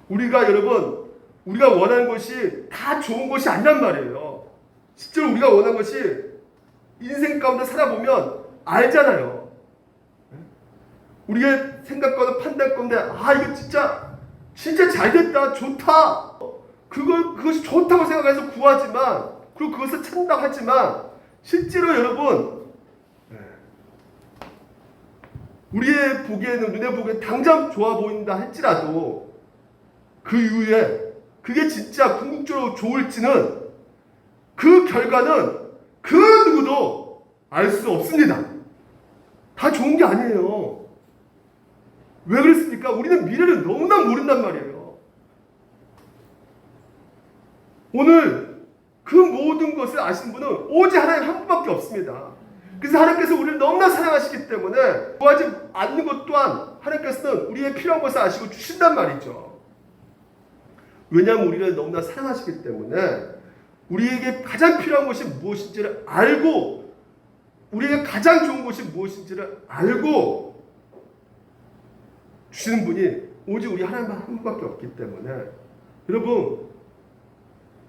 우리가 원하는 것이 다 좋은 것이 아니란 말이에요. 실제로 우리가 원하는 것이 인생 가운데 살아보면 알잖아요. 우리의 생각과도 판단 가운데 이거 진짜 잘됐다, 좋다. 그것이 좋다고 생각해서 구하지만, 그리고 그것을 찾는다고 하지만, 실제로 여러분, 우리의 보기에는, 눈에 보기에 당장 좋아 보인다 할지라도 그 이후에 그게 진짜 궁극적으로 좋을지는, 그 결과는 그 누구도 알 수 없습니다. 다 좋은 게 아니에요. 왜 그랬습니까? 우리는 미래를 너무나 모른단 말이에요. 오늘 그 모든 것을 아시는 분은 오직 하나님 한 분밖에 없습니다. 그래서 하나님께서 우리를 너무나 사랑하시기 때문에 구하지 않는 것 또한 하나님께서는 우리의 필요한 것을 아시고 주신단 말이죠. 왜냐하면 우리를 너무나 사랑하시기 때문에 우리에게 가장 필요한 것이 무엇인지를 알고, 우리에게 가장 좋은 것이 무엇인지를 알고 주시는 분이 오직 우리 하나님 한 분밖에 없기 때문에, 여러분,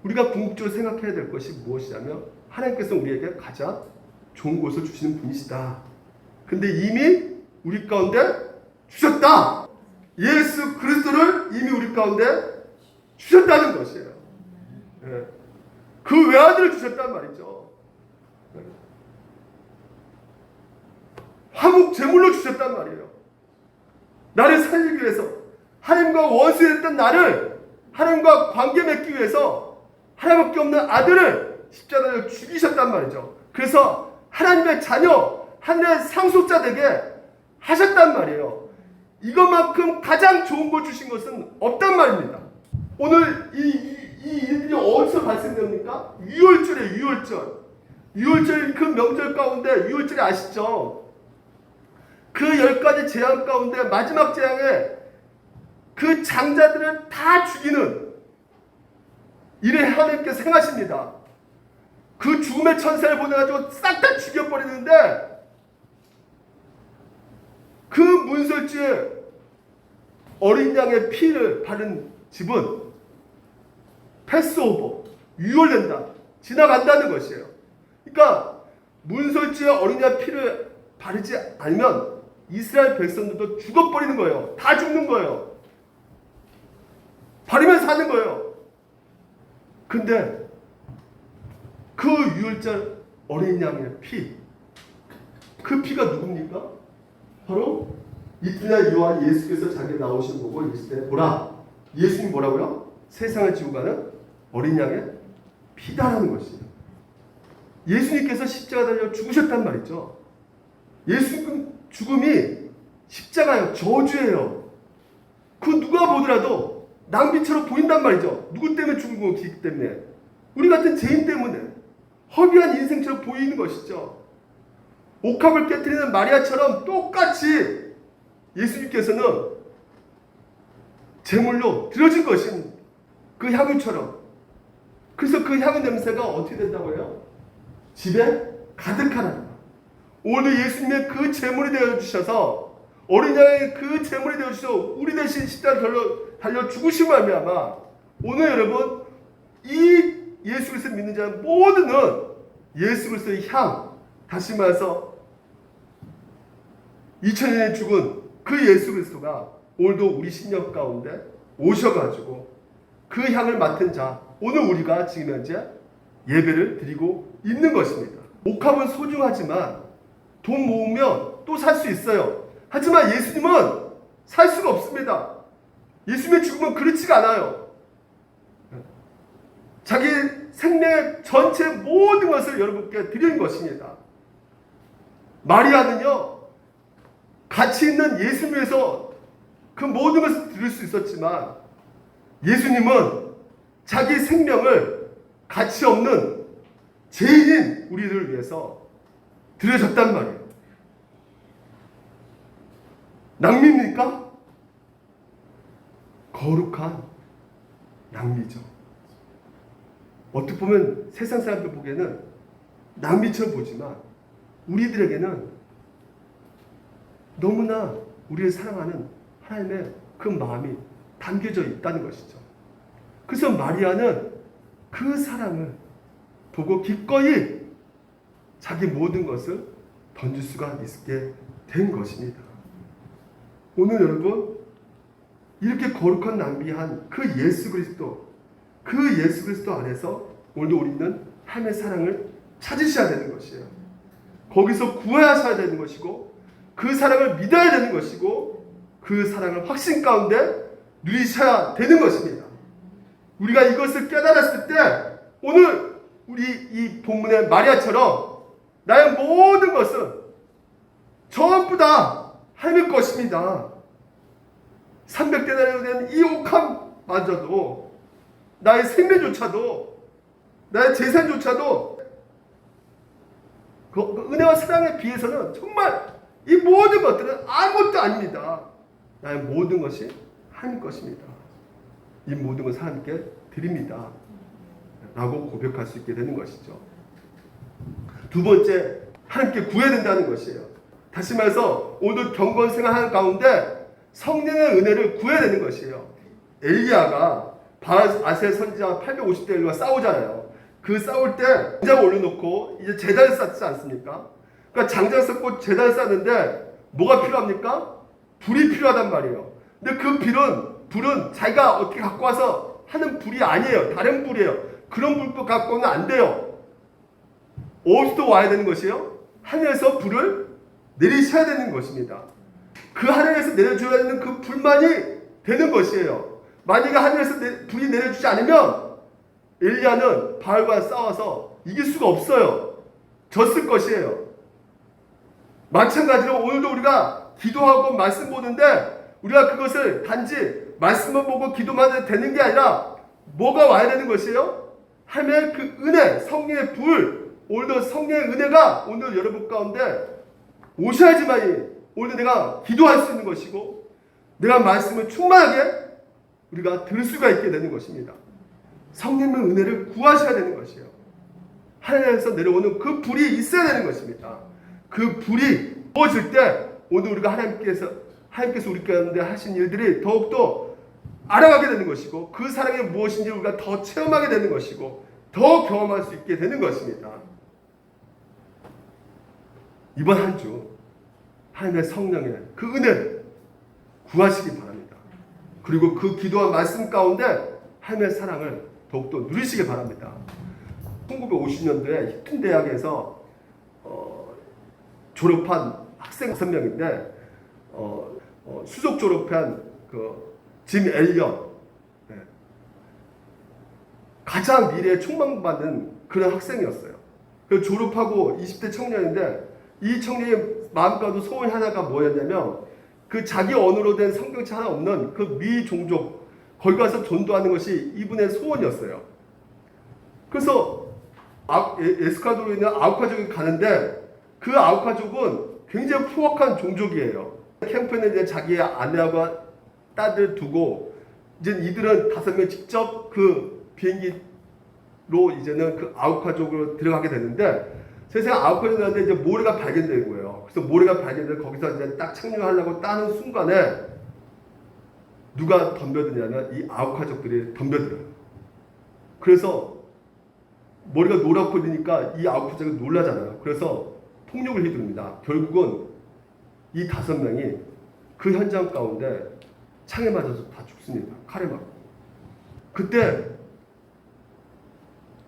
우리가 궁극적으로 생각해야 될 것이 무엇이냐면, 하나님께서 우리에게 가장 좋은 것을 주시는 분이시다. 근데 이미 우리 가운데 주셨다. 예수 그리스도를 이미 우리 가운데 주셨다는 것이에요. 그 외아들을 주셨단 말이죠. 화목 제물로 주셨단 말이에요. 나를 살리기 위해서, 하나님과 원수였던 나를 하나님과 관계 맺기 위해서 하나님밖에 없는 아들을 십자가에 죽이셨단 말이죠. 그래서 하나님의 자녀, 하나님의 상속자 되게 하셨단 말이에요. 이것만큼 가장 좋은 걸 주신 것은 없단 말입니다. 오늘 이 일들이 어디서 발생됩니까? 유월절이에요. 유월절. 유월절, 그 명절 가운데 유월절이 아시죠? 그 10가지 재앙 가운데 마지막 재앙에 그 장자들을 다 죽이는 일을 하나님께서 행하십니다. 그 죽음의 천사를 보내가지고 싹 다 죽여버리는데, 그 문설주에 어린 양의 피를 바른 집은 패스오버, 유월된다, 지나간다는 것이에요. 그러니까 문설주에 어린 양 피를 바르지 않으면 이스라엘 백성들도 죽어버리는 거예요. 다 죽는 거예요. 바르면 사는 거예요. 근데 그 유월절 어린 양의 피, 그 피가 누굽니까? 바로 이튿날 요한 예수께서 자기 나오신 보고 이르시되 보라, 예수님이 뭐라고요? 세상을 지고 가는 어린 양의 피다라는 것이에요. 예수님께서 십자가 달려 죽으셨단 말이죠. 예수님 죽음이 십자가예요. 저주예요. 그 누가 보더라도 낭비처럼 보인단 말이죠. 누구 때문에 죽은 거기 때문에? 우리 같은 죄인 때문에 허비한 인생처럼 보이는 것이죠. 옥합을 깨뜨리는 마리아처럼 똑같이 예수님께서는 제물로 드려진 것인 그 향유처럼. 그래서 그 향유 냄새가 어떻게 된다고 해요? 집에 가득하라는 거예요. 오늘 예수님의 그 제물이 되어주셔서 어린 양의 그 제물이 되어주셔서 우리 대신 십자가를 달려 죽으심을 말미암아 오늘 여러분 이 예수 그리스도를 믿는 자 모두는 예수 그리스도의 향, 다시 말해서 2000년에 죽은 그 예수 그리스도가 오늘도 우리 신령 가운데 오셔가지고 그 향을 맡은 자, 오늘 우리가 지금 현재 예배를 드리고 있는 것입니다. 옥합은 소중하지만 돈 모으면 또 살 수 있어요. 하지만 예수님은 살 수가 없습니다. 예수님의 죽음은 그렇지가 않아요. 자기 생명의 전체 모든 것을 여러분께 드리는 것입니다. 마리아는요, 가치 있는 예수님 위해서 그 모든 것을 드릴 수 있었지만 예수님은 자기 생명을 가치 없는 죄인인 우리를 위해서 드려졌단 말이에요. 낭비입니까? 거룩한 낭비죠. 어떻게 보면 세상 사람들 보기에는 낭비처럼 보지만 우리들에게는 너무나 우리를 사랑하는 하나님의 그 마음이 담겨져 있다는 것이죠. 그래서 마리아는 그 사랑을 보고 기꺼이 자기 모든 것을 던질 수가 있게 된 것입니다. 오늘 여러분 이렇게 거룩한 낭비한 그 예수 그리스도 안에서 오늘도 우리는 하나님의 사랑을 찾으셔야 되는 것이에요. 거기서 구하셔야 되는 것이고 그 사랑을 믿어야 되는 것이고 그 사랑을 확신 가운데 누리셔야 되는 것입니다. 우리가 이것을 깨달았을 때 오늘 우리 이 본문의 마리아처럼 나의 모든 것은 전부 다 하나님의 것입니다. 300데나리온에 된 이 옥합마저도 나의 생명조차도 나의 재산조차도 그 은혜와 사랑에 비해서는 정말 이 모든 것들은 아무것도 아닙니다. 나의 모든 것이 하나님 것입니다. 이 모든 것을 하나님께 드립니다. 라고 고백할 수 있게 되는 것이죠. 두 번째, 하나님께 구해야 된다는 것이에요. 다시 말해서 오늘 경건 생활하는 가운데 성령의 은혜를 구해야 되는 것이에요. 엘리야가 바알아셀 선지자 850대1과 싸우잖아요. 그 싸울 때 장작 올려놓고 이제 제단을 쌓지 않습니까? 그러니까 장작 쌓고 제단을 쌓는데 뭐가 필요합니까? 불이 필요하단 말이에요. 근데 그 불은 자기가 어떻게 갖고 와서 하는 불이 아니에요. 다른 불이에요. 그런 불도 갖고는 안 돼요. 어디서 와야 되는 것이에요? 하늘에서 불을 내리셔야 되는 것입니다. 그 하늘에서 내려줘야 되는 그 불만이 되는 것이에요. 만약에 하늘에서 불이 내려주지 않으면 엘리야는 바알과 싸워서 이길 수가 없어요. 졌을 것이에요. 마찬가지로 오늘도 우리가 기도하고 말씀 보는데 우리가 그것을 단지 말씀만 보고 기도만 해도 되는 게 아니라 뭐가 와야 되는 것이에요? 하나님의 그 은혜, 성령의 불, 오늘도 성령의 은혜가 오늘 여러분 가운데 오셔야지만이 오늘 내가 기도할 수 있는 것이고 내가 말씀을 충만하게 우리가 들을 수가 있게 되는 것입니다. 성령의 은혜를 구하셔야 되는 것이에요. 하늘에서 내려오는 그 불이 있어야 되는 것입니다. 그 불이 부어질 때 오늘 우리가 하나님께서 우리 가운데 하신 일들이 더욱더 알아가게 되는 것이고 그 사랑이 무엇인지 우리가 더 체험하게 되는 것이고 더 경험할 수 있게 되는 것입니다. 이번 한 주 하나님의 성령의 그 은혜를 구하시기 바랍니다. 그리고 그 기도와 말씀 가운데 하나님의 사랑을 더욱더 누리시기 바랍니다. 1950년도에 히튼 대학에서 졸업한 학생 6명인데 수석 졸업한 짐 엘리엇, 가장 미래에 촉망받는 그런 학생이었어요. 그 졸업하고 20대 청년인데 이 청년의 마음가도 소원이 하나가 뭐였냐면 그 자기 언어로 된 성경책 하나 없는 그 미 종족 거기 가서 전도하는 것이 이분의 소원이었어요. 그래서 에스카도르에 있는 아우카족에 가는데 그 아우카족은 굉장히 포악한 종족이에요. 캠프에는 이제 자기의 아내와 딸을 두고 이제 이들은 5명 직접 그 비행기로 이제는 그 아우카족으로 들어가게 되는데 세상에 9가지 나왔는데 이제 모래가 발견된 거예요. 그래서 모래가 발견돼 거기서 이제 딱 착륙하려고 따는 순간에 누가 덤벼드냐면 이 9가족들이 덤벼들어요. 그래서 머리가 노랗고 되니까 이 9가족이 놀라잖아요. 그래서 폭력을 휘두릅니다. 결국은 이 5명이 그 현장 가운데 창에 맞아서 다 죽습니다. 칼에 맞고. 그때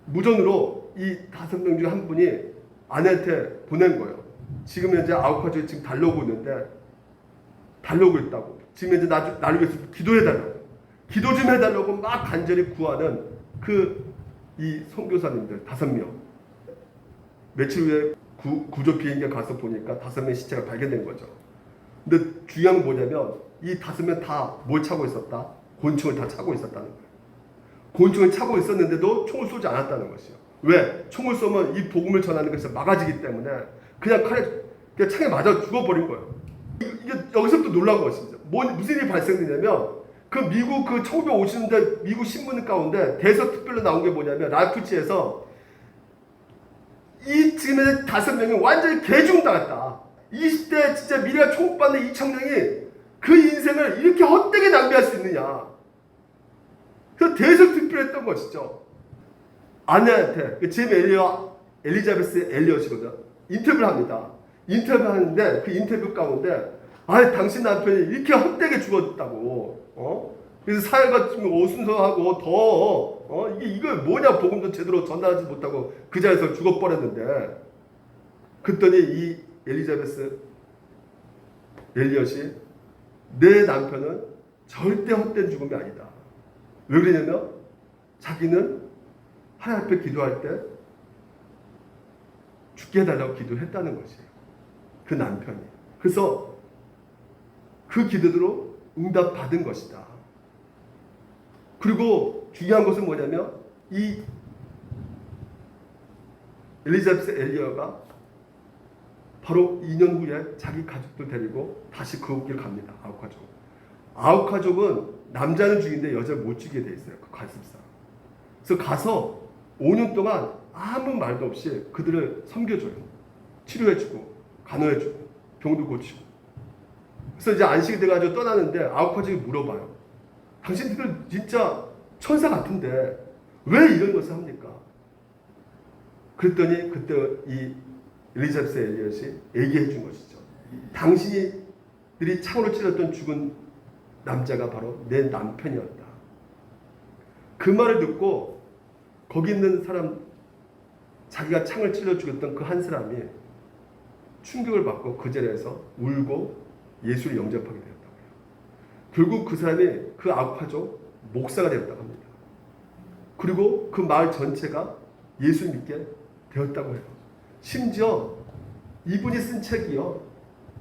무전으로 이 5명 중에 한 분이 아내한테 보낸 거예요. 지금 현재 9가족이 지금 달려오고 있는데 달려오고 있다고. 지금 현재 나를 위해서 기도해달라고. 기도 좀 해달라고 막 간절히 구하는 이 선교사님들 5명. 며칠 후에 구조 비행기에 가서 보니까 5명의 시체가 발견된 거죠. 근데 중요한 건 뭐냐면 이 5명 다 뭘 차고 있었다? 곤충을 다 차고 있었다는 거예요. 곤충을 차고 있었는데도 총을 쏘지 않았다는 것이요. 왜? 총을 쏘면 이 복음을 전하는 것이 막아지기 때문에 그냥 그냥 창에 맞아 죽어버린 거예요. 이게 여기서부터 놀라운 것입니다. 무슨 일이 발생되냐면 미국 1950년대 미국 신문 가운데 대서특별로 나온 게 뭐냐면 라이프치히에서 이 지금의 5명이 완전히 개중당했다. 20대 진짜 미래가 초록받는 이 청년이 그 인생을 이렇게 헛되게 낭비할 수 있느냐. 그래서 대서특별했던 것이죠. 아내한테 짐 엘리자베스 엘리엇이거든. 인터뷰를 합니다. 인터뷰하는데 그 인터뷰 가운데 당신 남편이 이렇게 헛되게 죽었다고. 그래서 사회가 좀 어순선하고 더 이거 뭐냐 복음도 제대로 전달하지 못하고 그 자리에서 죽어버렸는데 그랬더니 이 엘리자베스 엘리엇이 내 남편은 절대 헛된 죽음이 아니다. 왜 그러냐면 자기는 하나님 앞에 기도할 때 죽게 해달라고 기도했다는 것이에요. 그 남편이. 그래서 그 기도대로 응답받은 것이다. 그리고 중요한 것은 뭐냐면 이 엘리자베스 엘리어가 바로 2년 후에 자기 가족들 데리고 다시 그 길을 갑니다. 9가족. 9가족은 남자는 죽인데 여자를 못 죽이게 돼 있어요. 그 관습상. 그래서 가서 5년 동안 아무 말도 없이 그들을 섬겨줘요. 치료해주고 간호해주고 병도 고치고. 그래서 이제 안식이 돼가지고 떠나는데 9가족이 물어봐요. 당신들 진짜 천사 같은데 왜 이런 것을 합니까? 그랬더니 그때 이 엘리자베스 엘리엇이 얘기해 준 것이죠. 당신들이 창으로 찔렀던 죽은 남자가 바로 내 남편이었다. 그 말을 듣고 거기 있는 사람, 자기가 창을 찔러 죽였던 그 한 사람이 충격을 받고 그 자리에서 울고 예수를 영접하게 되었다고 해요. 결국 그 사람이 그 9가족 목사가 되었다고 합니다. 그리고 그 마을 전체가 예수 믿게 되었다고 해요. 심지어 이분이 쓴 책이요.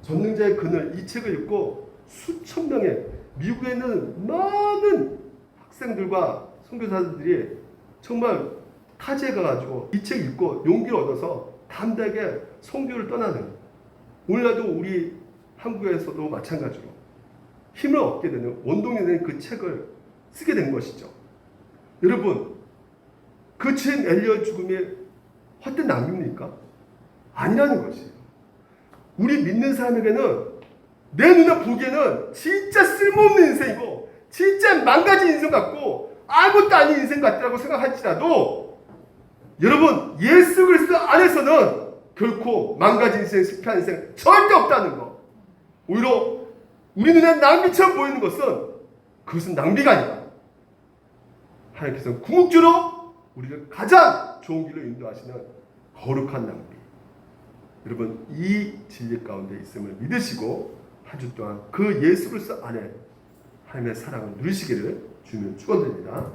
전능자의 그늘, 이 책을 읽고 수천 명의 미국에 있는 많은 학생들과 선교사들이 정말 타지에 가가지고 이 책 읽고 용기를 얻어서 담대하게 선교를 떠나는, 오늘날도 우리 한국에서도 마찬가지로 힘을 얻게 되는 원동이 되는 그 책을 쓰게 된 것이죠. 여러분, 그 짐 엘리엇 죽음이 헛된 낭비입니까? 아니라는 것이에요. 우리 믿는 사람에게는 내 눈에 보기에는 진짜 쓸모없는 인생이고 진짜 망가진 인생 같고 아무것도 아닌 인생 같다고 생각할지라도 여러분, 예수 그리스도 안에서는 결코 망가진 인생, 실패한 인생 절대 없다는 거. 오히려 우리 눈에 낭비처럼 보이는 것은 그것은 낭비가 아니다. 하나님께서는 궁극적으로 우리를 가장 좋은 길로 인도하시는 거룩한 낭비. 여러분, 이 진리 가운데 있음을 믿으시고 한 주 동안 그 예수 그리스도 안에 하나님의 사랑을 누리시기를 주면 축원드립니다.